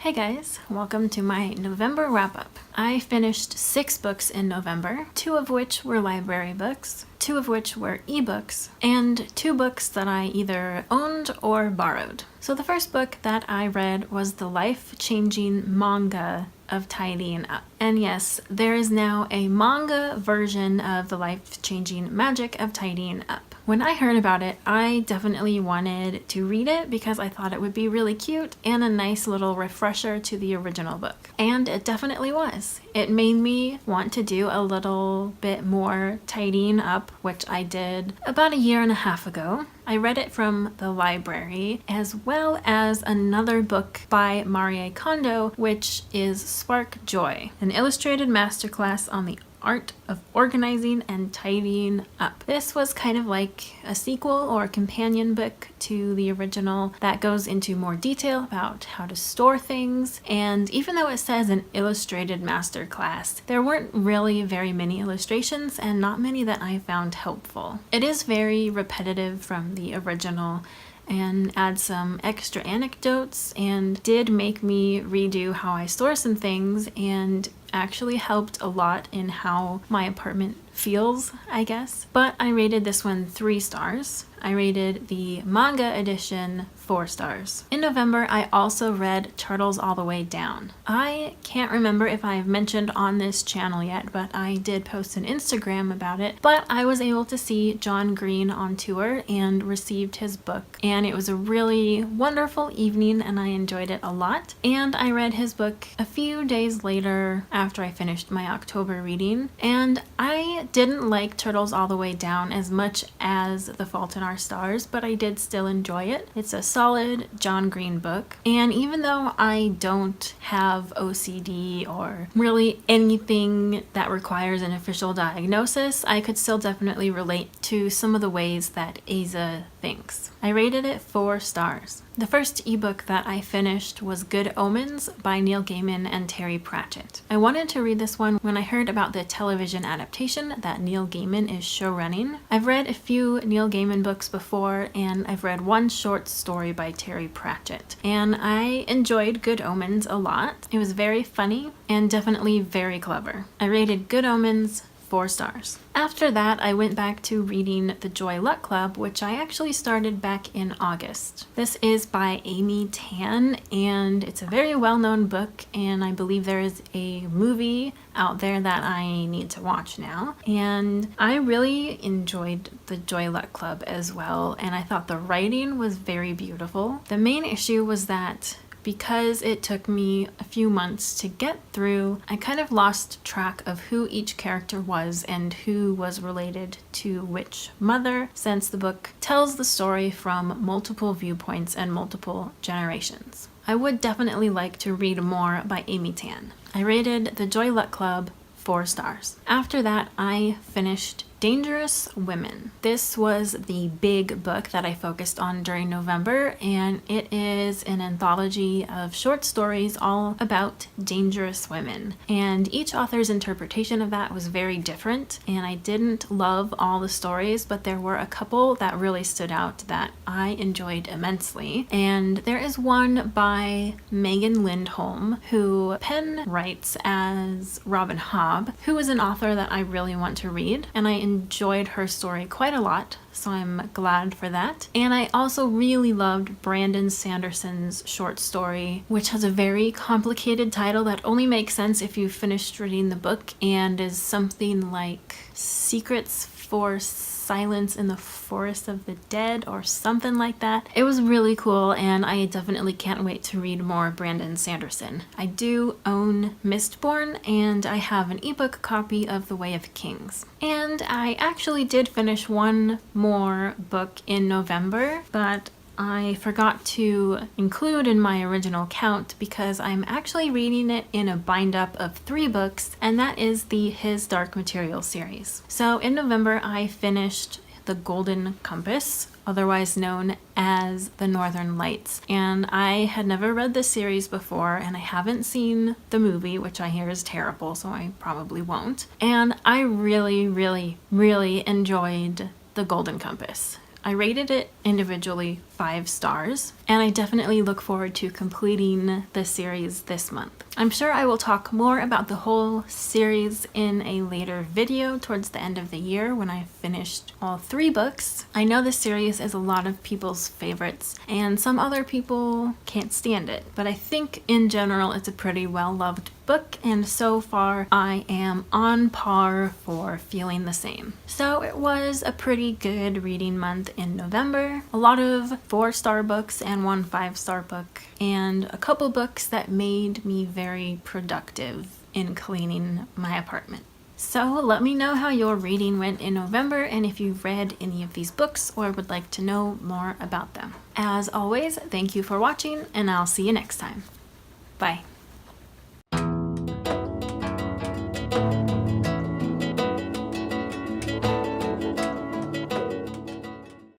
Hey guys, welcome to my November wrap-up. I finished 6 books in November, 2 of which were library books, 2 of which were ebooks, and 2 books that I either owned or borrowed. So the first book that I read was the life-changing manga of Tidying Up. And yes, there is now a manga version of the life-changing magic of Tidying Up. When I heard about it, I definitely wanted to read it because I thought it would be really cute and a nice little refresher to the original book. And it definitely was. It made me want to do a little bit more tidying up, which I did about a year and a half ago. I read it from the library, as well as another book by Marie Kondo, which is Spark Joy, an illustrated masterclass on the art of organizing and tidying up. This was kind of like a sequel or a companion book to the original that goes into more detail about how to store things. And even though it says an illustrated masterclass, there weren't really very many illustrations and not many that I found helpful. It is very repetitive from the original and add some extra anecdotes and did make me redo how I store some things and actually helped a lot in how my apartment feels, I guess. But I rated this one 3 stars. I rated the manga edition 4 stars. In November, I also read Turtles All the Way Down. I can't remember if I've mentioned on this channel yet, but I did post an Instagram about it. But I was able to see John Green on tour and received his book. And it was a really wonderful evening and I enjoyed it a lot. And I read his book a few days later after I finished my October reading. And I didn't like Turtles All the Way Down as much as The Fault in Our Stars, but I did still enjoy it. It's a solid John Green book, and even though I don't have OCD or really anything that requires an official diagnosis, I could still definitely relate to some of the ways that Asa thinks. I rated it 4 stars. The first ebook that I finished was Good Omens by Neil Gaiman and Terry Pratchett. I wanted to read this one when I heard about the television adaptation that Neil Gaiman is showrunning. I've read a few Neil Gaiman books before, and I've read one short story by Terry Pratchett, and I enjoyed Good Omens a lot. It was very funny and definitely very clever. I rated Good Omens 4 stars. After that, I went back to reading The Joy Luck Club, which I actually started back in August. This is by Amy Tan, and it's a very well-known book, and I believe there is a movie out there that I need to watch now. And I really enjoyed The Joy Luck Club as well, and I thought the writing was very beautiful. The main issue was that because it took me a few months to get through, I kind of lost track of who each character was and who was related to which mother, since the book tells the story from multiple viewpoints and multiple generations. I would definitely like to read more by Amy Tan. I rated The Joy Luck Club 4 stars. After that, I finished Dangerous Women. This was the big book that I focused on during November, and it is an anthology of short stories all about dangerous women. And each author's interpretation of that was very different, and I didn't love all the stories, but there were a couple that really stood out that I enjoyed immensely. And there is one by Megan Lindholm, who pen writes as Robin Hobb, who is an author that I really want to read, and I enjoyed her story quite a lot, so I'm glad for that. And I also really loved Brandon Sanderson's short story, which has a very complicated title that only makes sense if you've finished reading the book, and is something like Secrets for Silence in the Forest of the Dead or something like that. It was really cool, and I definitely can't wait to read more Brandon Sanderson. I do own Mistborn, and I have an ebook copy of The Way of Kings. And I actually did finish one more book in November, but I forgot to include in my original count because I'm actually reading it in a bind-up of 3 books, and that is the His Dark Materials series. So in November, I finished The Golden Compass, otherwise known as The Northern Lights. And I had never read this series before, and I haven't seen the movie, which I hear is terrible, so I probably won't. And I really, really, really enjoyed The Golden Compass. I rated it individually 5 stars, and I definitely look forward to completing the series this month. I'm sure I will talk more about the whole series in a later video towards the end of the year when I've finished all 3 books. I know this series is a lot of people's favorites, and some other people can't stand it, but I think in general it's a pretty well-loved book, and so far I am on par for feeling the same. So it was a pretty good reading month in November. A lot of 4-star books and 1 5-star book, and a couple books that made me very productive in cleaning my apartment. So let me know how your reading went in November and if you've read any of these books or would like to know more about them. As always, thank you for watching, and I'll see you next time. Bye.